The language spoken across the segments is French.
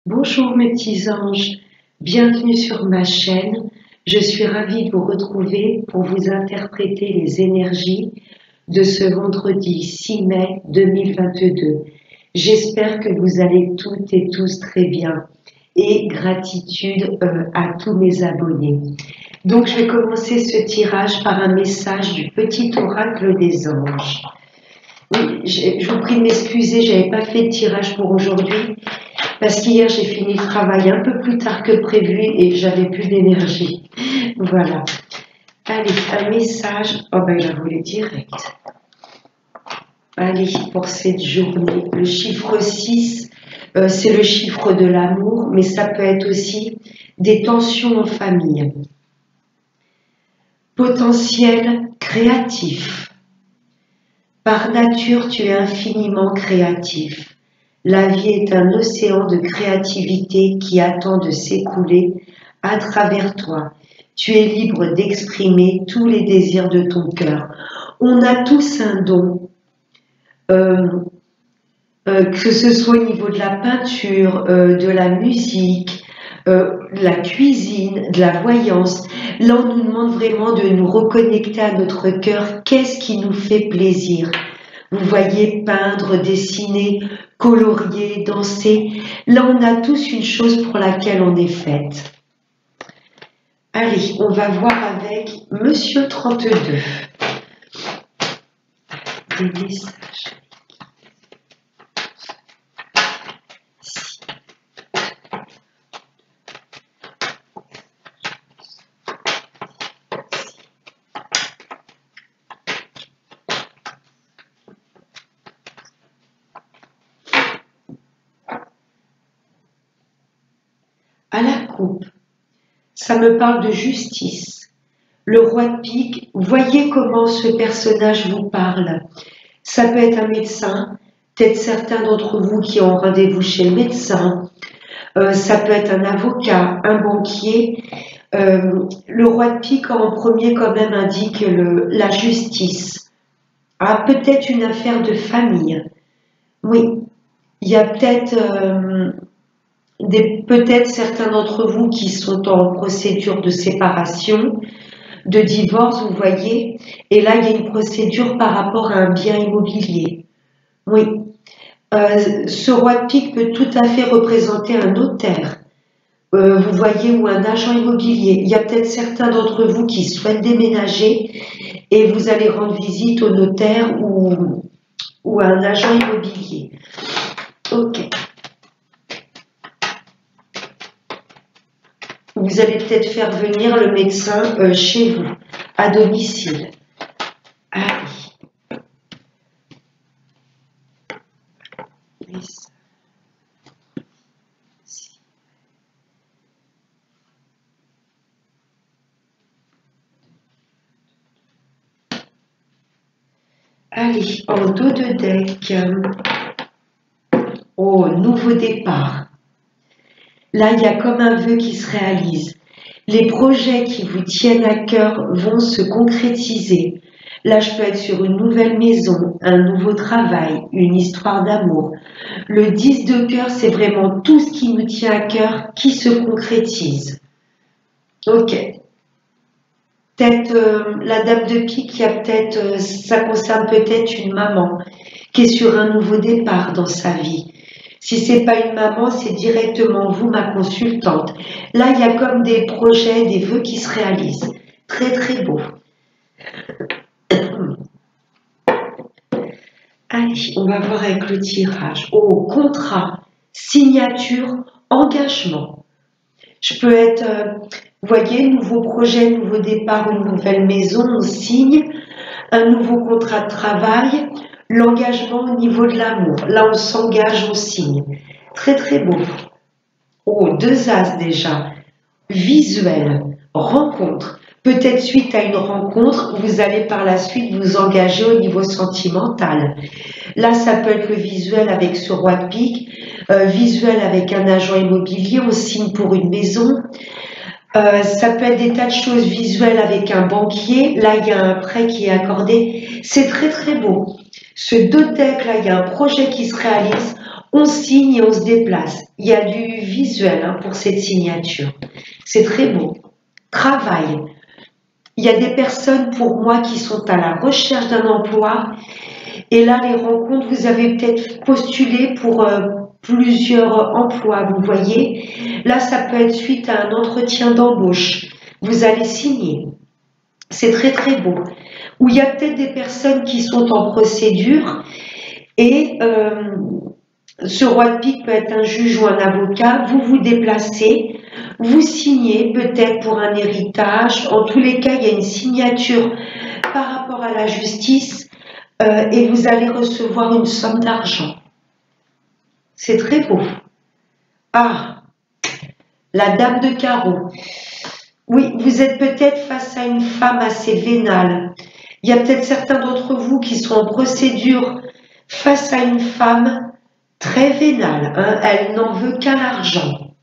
Bonjour mes petits anges, bienvenue sur ma chaîne. Je suis ravie de vous retrouver pour vous interpréter les énergies de ce vendredi 6 mai 2022. J'espère que vous allez toutes et tous très bien et gratitude à tous mes abonnés. Donc je vais commencer ce tirage par un message du petit oracle des anges. Oui, je vous prie de m'excuser, je n'avais pas fait de tirage pour aujourd'hui. Parce qu'hier, j'ai fini le travail un peu plus tard que prévu et j'avais plus d'énergie. Voilà. Allez, un message. Oh ben, je voulais direct. Allez, pour cette journée. Le chiffre 6, c'est le chiffre de l'amour, mais ça peut être aussi des tensions en famille. Potentiel créatif. Par nature, tu es infiniment créatif. La vie est un océan de créativité qui attend de s'écouler à travers toi. Tu es libre d'exprimer tous les désirs de ton cœur. On a tous un don, que ce soit au niveau de la peinture, de la musique, de la cuisine, de la voyance. Là, on nous demande vraiment de nous reconnecter à notre cœur. Qu'est-ce qui nous fait plaisir ? Vous voyez, peindre, dessiner, colorier, danser. Là, on a tous une chose pour laquelle on est faite. Allez, on va voir avec Monsieur 32. Des messages. À la coupe, ça me parle de justice. Le roi de pique, voyez comment ce personnage vous parle. Ça peut être un médecin, peut-être certains d'entre vous qui ont rendez-vous chez le médecin. Ça peut être un avocat, un banquier. Le roi de pique en premier quand même indique la justice. Ah, peut-être une affaire de famille. Oui, il y a peut-être certains d'entre vous qui sont en procédure de séparation, de divorce, vous voyez, et là il y a une procédure par rapport à un bien immobilier. Oui, ce roi de pique peut tout à fait représenter un notaire, vous voyez, ou un agent immobilier. Il y a peut-être certains d'entre vous qui souhaitent déménager et vous allez rendre visite au notaire ou à un agent immobilier. Ok. Vous allez peut-être faire venir le médecin chez vous, à domicile. Allez. Allez, en dos de deck, au nouveau départ. Là, il y a comme un vœu qui se réalise. Les projets qui vous tiennent à cœur vont se concrétiser. Là, je peux être sur une nouvelle maison, un nouveau travail, une histoire d'amour. Le 10 de cœur, c'est vraiment tout ce qui nous tient à cœur qui se concrétise. Ok. Peut-être la dame de pique, ça concerne peut-être une maman qui est sur un nouveau départ dans sa vie. Si c'est pas une maman, c'est directement vous, ma consultante. Là, il y a comme des projets, des vœux qui se réalisent. Très, très beau. Allez, on va voir avec le tirage. Oh, contrat, signature, engagement. Je peux être, vous voyez, nouveau projet, nouveau départ, une nouvelle maison, on signe, un nouveau contrat de travail, l'engagement au niveau de l'amour. Là, on s'engage, on signe. Très, très beau. Oh, 2 as déjà. Visuel, rencontre. Peut-être suite à une rencontre, vous allez par la suite vous engager au niveau sentimental. Là, ça peut être le visuel avec ce roi de pique, visuel avec un agent immobilier, on signe pour une maison. Ça peut être des tas de choses visuelles avec un banquier. Là, il y a un prêt qui est accordé. C'est très, très beau. Ce 2 deck, là, il y a un projet qui se réalise. On signe et on se déplace. Il y a du visuel hein, pour cette signature. C'est très beau. Travail. Il y a des personnes pour moi qui sont à la recherche d'un emploi. Et là, les rencontres, vous avez peut-être postulé pour plusieurs emplois, vous voyez. Là, ça peut être suite à un entretien d'embauche. Vous allez signer. C'est très très beau. Ou il y a peut-être des personnes qui sont en procédure et ce roi de pique peut être un juge ou un avocat. Vous vous déplacez, vous signez peut-être pour un héritage. En tous les cas, il y a une signature par rapport à la justice et vous allez recevoir une somme d'argent. C'est très beau. Ah, la dame de carreau. Oui, vous êtes peut-être face à une femme assez vénale. Il y a peut-être certains d'entre vous qui sont en procédure face à une femme très vénale. Hein. Elle n'en veut qu'à l'argent.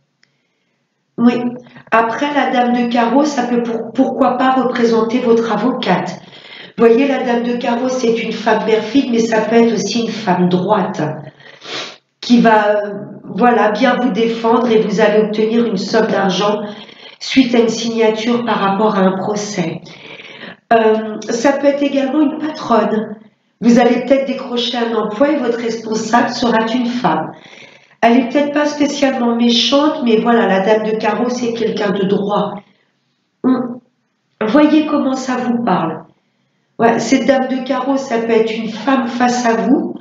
Oui. Après, la dame de carreau, ça peut pourquoi pas représenter votre avocate. Vous voyez, la dame de carreau, c'est une femme perfide, mais ça peut être aussi une femme droite qui va voilà, bien vous défendre et vous allez obtenir une somme d'argent suite à une signature par rapport à un procès. Ça peut être également une patronne. Vous allez peut-être décrocher un emploi et votre responsable sera une femme. Elle n'est peut-être pas spécialement méchante, mais voilà, la dame de carreau, c'est quelqu'un de droit. Voyez comment ça vous parle. Ouais, cette dame de carreau, ça peut être une femme face à vous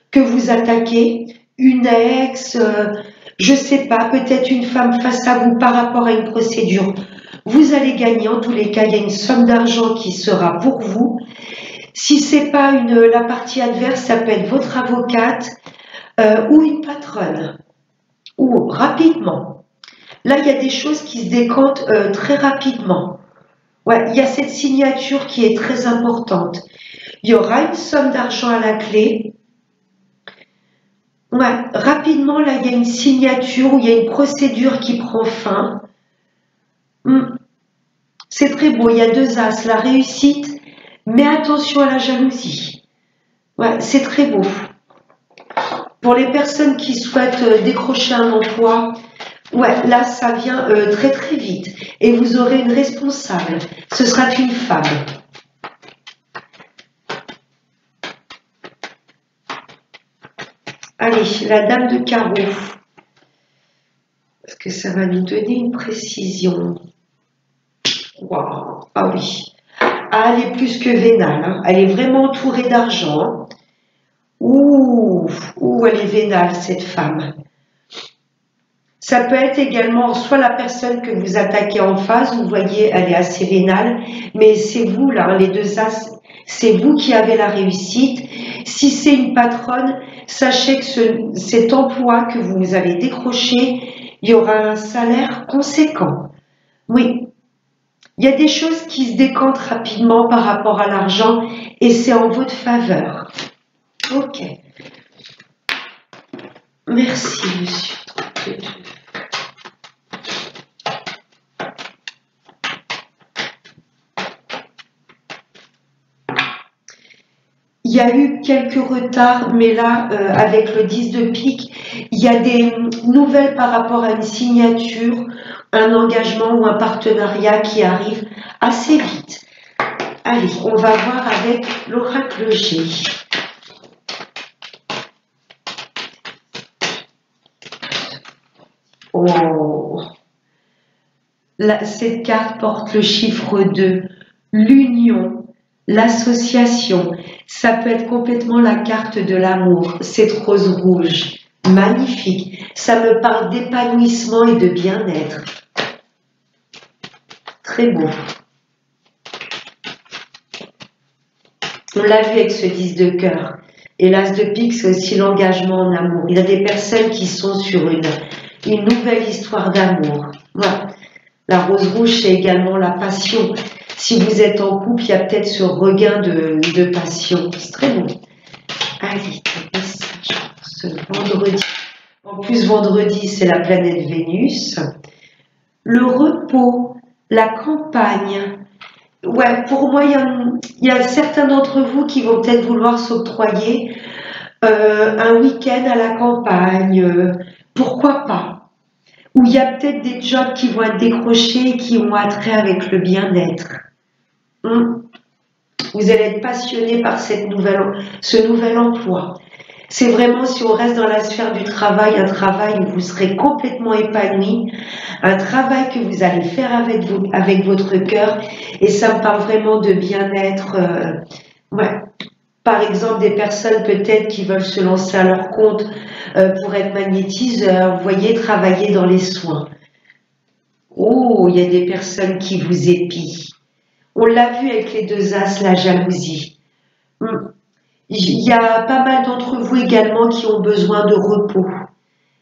que vous attaquez, une ex, je sais pas, peut-être une femme face à vous par rapport à une procédure. Vous allez gagner, en tous les cas, il y a une somme d'argent qui sera pour vous. Si c'est pas la partie adverse, ça peut être votre avocate ou une patronne. Ou rapidement. Là, il y a des choses qui se décantent très rapidement. Ouais, il y a cette signature qui est très importante. Il y aura une somme d'argent à la clé. Ouais, rapidement, là, il y a une signature où il y a une procédure qui prend fin. C'est très beau, il y a 2 as, la réussite, mais attention à la jalousie. Ouais, c'est très beau. Pour les personnes qui souhaitent décrocher un emploi, ouais, là, ça vient très très vite. Et vous aurez une responsable. Ce sera une femme. Allez, la dame de carreau. Est-ce que ça va nous donner une précision? Waouh, ah oui. Ah, elle est plus que vénale. Hein. Elle est vraiment entourée d'argent. Ouh, elle est vénale, cette femme. Ça peut être également soit la personne que vous attaquez en face, vous voyez, elle est assez vénale, mais c'est vous, là, les 2 as, c'est vous qui avez la réussite. Si c'est une patronne, sachez que cet emploi que vous allez décrocher, il y aura un salaire conséquent. Oui, il y a des choses qui se décantent rapidement par rapport à l'argent et c'est en votre faveur. Ok. Merci, monsieur. Il y a eu quelques retards, mais là, avec le 10 de pique, il y a des nouvelles par rapport à une signature, un engagement ou un partenariat qui arrive assez vite. Allez, on va voir avec l'oracle G. Oh, cette carte porte le chiffre 2, l'union, l'association. Ça peut être complètement la carte de l'amour, cette rose rouge, magnifique. Ça me parle d'épanouissement et de bien-être. Très beau. On l'a vu avec ce 10 de cœur. Et l'as de pique, c'est aussi l'engagement en amour. Il y a des personnes qui sont sur une nouvelle histoire d'amour. Voilà. La rose rouge, c'est également la passion. Si vous êtes en couple, il y a peut-être ce regain de passion. C'est très bon. Allez, ce vendredi. En plus, vendredi, c'est la planète Vénus. Le repos, la campagne. Ouais, pour moi, il y a certains d'entre vous qui vont peut-être vouloir s'octroyer un week-end à la campagne, pourquoi pas. Ou il y a peut-être des jobs qui vont être décrochés et qui ont attrait avec le bien-être. Vous allez être passionné par ce nouvel emploi. C'est vraiment, si on reste dans la sphère du travail, un travail où vous serez complètement épanoui, un travail que vous allez faire avec votre cœur, et ça me parle vraiment de bien-être. Ouais. Par exemple, des personnes peut-être qui veulent se lancer à leur compte pour être magnétiseurs, vous voyez, travailler dans les soins. Oh, il y a des personnes qui vous épient. On l'a vu avec les deux as, la jalousie. Il y a pas mal d'entre vous également qui ont besoin de repos.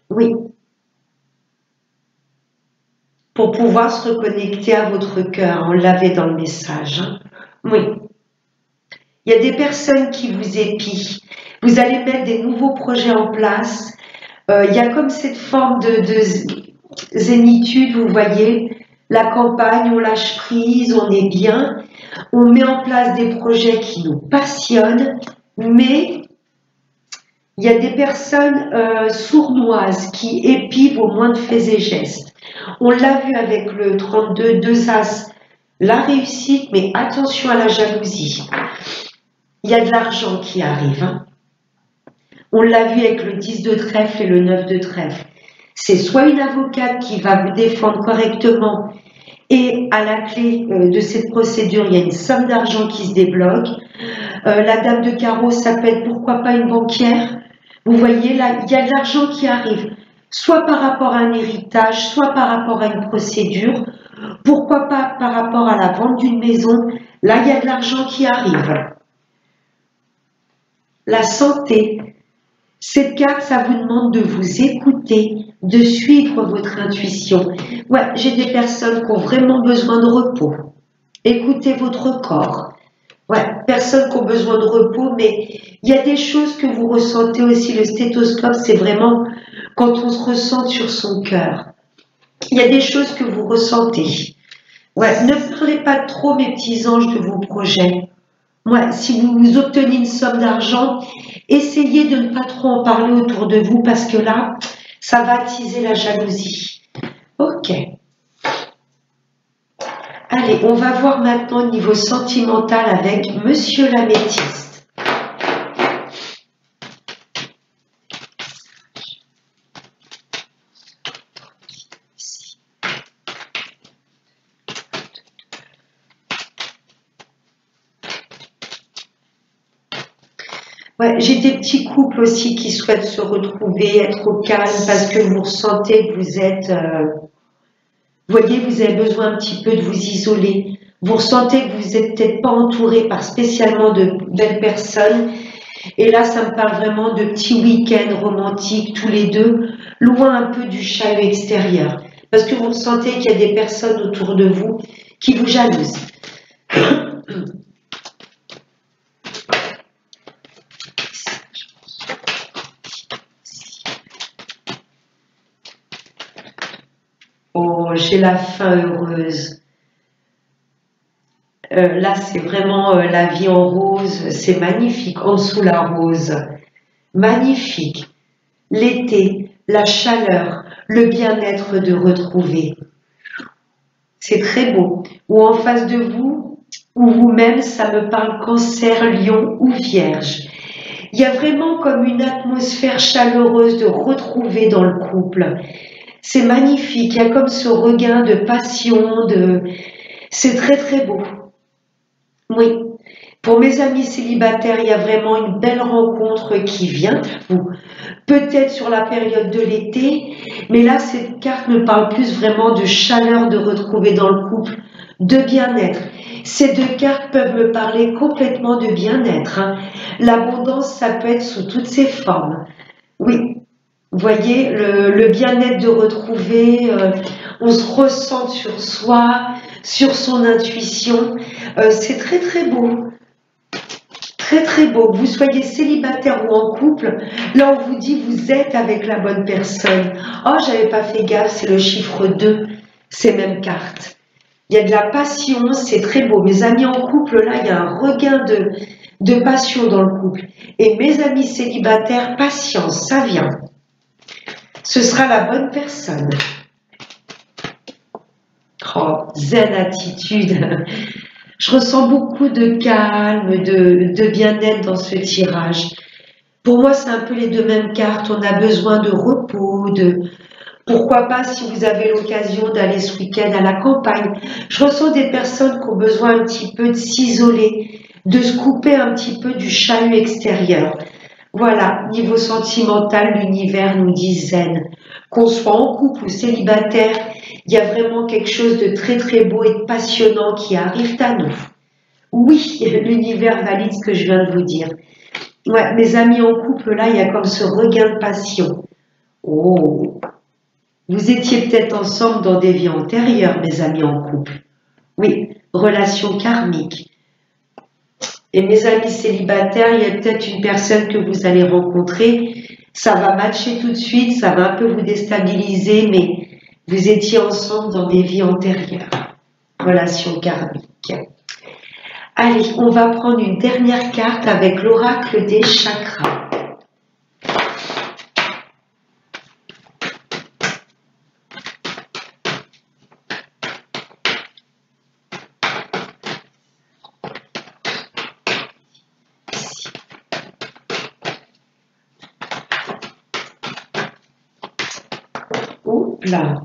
Oui. Pour pouvoir se reconnecter à votre cœur. On l'avait dans le message. Oui. Il y a des personnes qui vous épient. Vous allez mettre des nouveaux projets en place. Il y a comme cette forme de zénitude, vous voyez. La campagne, on lâche prise, on est bien. On met en place des projets qui nous passionnent. Mais il y a des personnes sournoises qui épient vos moindres faits et gestes. On l'a vu avec le 32, 2 as, la réussite, mais attention à la jalousie. Il y a de l'argent qui arrive. On l'a vu avec le 10 de trèfle et le 9 de trèfle. C'est soit une avocate qui va vous défendre correctement et à la clé de cette procédure, il y a une somme d'argent qui se débloque. La dame de carreau, ça peut être pourquoi pas une banquière. Vous voyez, là, il y a de l'argent qui arrive, soit par rapport à un héritage, soit par rapport à une procédure, pourquoi pas par rapport à la vente d'une maison. Là, il y a de l'argent qui arrive. La santé. Cette carte, ça vous demande de vous écouter, de suivre votre intuition. Ouais, j'ai des personnes qui ont vraiment besoin de repos. Écoutez votre corps. Ouais, personnes qui ont besoin de repos, mais il y a des choses que vous ressentez aussi. Le stéthoscope, c'est vraiment quand on se ressent sur son cœur. Il y a des choses que vous ressentez. Ouais, ne parlez pas trop, mes petits anges, de vos projets. Ouais, si vous obtenez une somme d'argent, essayez de ne pas trop en parler autour de vous parce que là, ça va attiser la jalousie. Ok. Allez, on va voir maintenant au niveau sentimental avec Monsieur l'Améthyste. Ouais, j'ai des petits couples aussi qui souhaitent se retrouver, être au calme parce que vous ressentez que vous êtes... vous voyez, vous avez besoin un petit peu de vous isoler. Vous ressentez que vous n'êtes peut-être pas entouré par spécialement de belles personnes. Et là, ça me parle vraiment de petits week-ends romantiques, tous les deux, loin un peu du chahut extérieur. Parce que vous ressentez qu'il y a des personnes autour de vous qui vous jalousent. Oh, j'ai la fin heureuse. Là, c'est vraiment la vie en rose. C'est magnifique. En dessous, la rose. Magnifique. L'été, la chaleur, le bien-être de retrouver. C'est très beau. Ou en face de vous, ou vous-même, ça me parle cancer, lion ou vierge. Il y a vraiment comme une atmosphère chaleureuse de retrouver dans le couple. C'est magnifique, il y a comme ce regain de passion, c'est très très beau. Oui, pour mes amis célibataires, il y a vraiment une belle rencontre qui vient à vous. Peut-être sur la période de l'été, mais là cette carte me parle plus vraiment de chaleur de retrouver dans le couple, de bien-être. Ces deux cartes peuvent me parler complètement de bien-être. L'abondance, ça peut être sous toutes ses formes. Oui. Vous voyez, le bien-être de retrouver, on se ressent sur soi, sur son intuition. C'est très très beau. Très très beau. Que vous soyez célibataire ou en couple, là on vous dit vous êtes avec la bonne personne. Oh, j'avais pas fait gaffe, c'est le chiffre 2, ces mêmes cartes. Il y a de la passion, c'est très beau. Mes amis en couple, là, il y a un regain de passion dans le couple. Et mes amis célibataires, patience, ça vient. Ce sera la bonne personne. Oh, zen attitude. Je ressens beaucoup de calme, de bien-être dans ce tirage. Pour moi, c'est un peu les deux mêmes cartes. On a besoin de repos, pourquoi pas si vous avez l'occasion d'aller ce week-end à la campagne. Je ressens des personnes qui ont besoin un petit peu de s'isoler, de se couper un petit peu du chalut extérieur. Voilà, niveau sentimental, l'univers nous dit zen. Qu'on soit en couple ou célibataire, il y a vraiment quelque chose de très très beau et de passionnant qui arrive à nous. Oui, l'univers valide ce que je viens de vous dire. Ouais, mes amis en couple, là, il y a comme ce regain de passion. Oh, vous étiez peut-être ensemble dans des vies antérieures, mes amis en couple. Oui, relation karmique. Et mes amis célibataires, il y a peut-être une personne que vous allez rencontrer. Ça va matcher tout de suite, ça va un peu vous déstabiliser, mais vous étiez ensemble dans des vies antérieures. Relation karmique. Allez, on va prendre une dernière carte avec l'oracle des chakras. Là.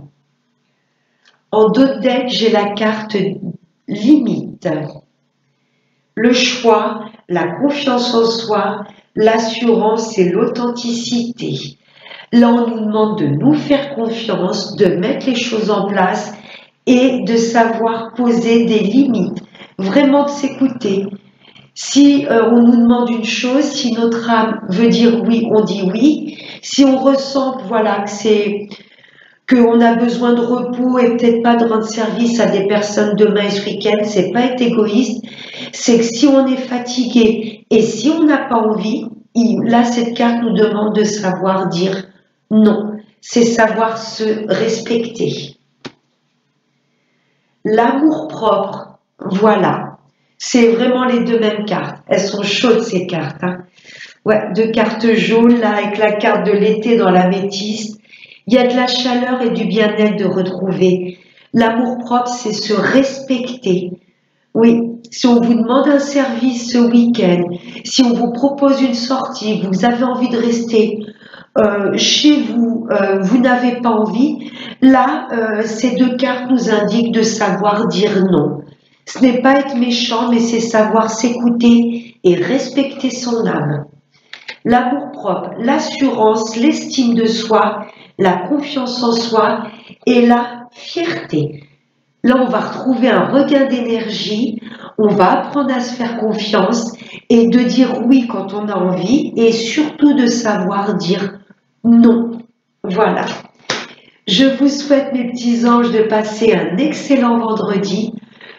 En dos de deck, j'ai la carte limite. Le choix, la confiance en soi, l'assurance et l'authenticité. Là, on nous demande de nous faire confiance, de mettre les choses en place et de savoir poser des limites. Vraiment de s'écouter. Si on nous demande une chose, si notre âme veut dire oui, on dit oui. Si on ressent voilà, qu'on a besoin de repos et peut-être pas de rendre service à des personnes demain et ce week-end, c'est pas être égoïste, c'est que si on est fatigué et si on n'a pas envie, là cette carte nous demande de savoir dire non, c'est savoir se respecter. L'amour propre, voilà, c'est vraiment les deux mêmes cartes, elles sont chaudes ces cartes, hein. Ouais, deux cartes jaunes là avec la carte de l'été dans la métisse. Il y a de la chaleur et du bien-être de retrouver. L'amour-propre, c'est se respecter. Oui, si on vous demande un service ce week-end, si on vous propose une sortie, vous avez envie de rester chez vous, vous n'avez pas envie, là, ces deux cartes nous indiquent de savoir dire non. Ce n'est pas être méchant, mais c'est savoir s'écouter et respecter son âme. L'amour-propre, l'assurance, l'estime de soi, la confiance en soi et la fierté. Là, on va retrouver un regain d'énergie, on va apprendre à se faire confiance et de dire oui quand on a envie et surtout de savoir dire non. Voilà. Je vous souhaite, mes petits anges, de passer un excellent vendredi.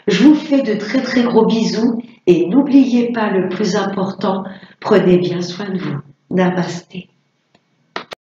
Je vous fais de très très gros bisous et n'oubliez pas le plus important, prenez bien soin de vous. Namasté.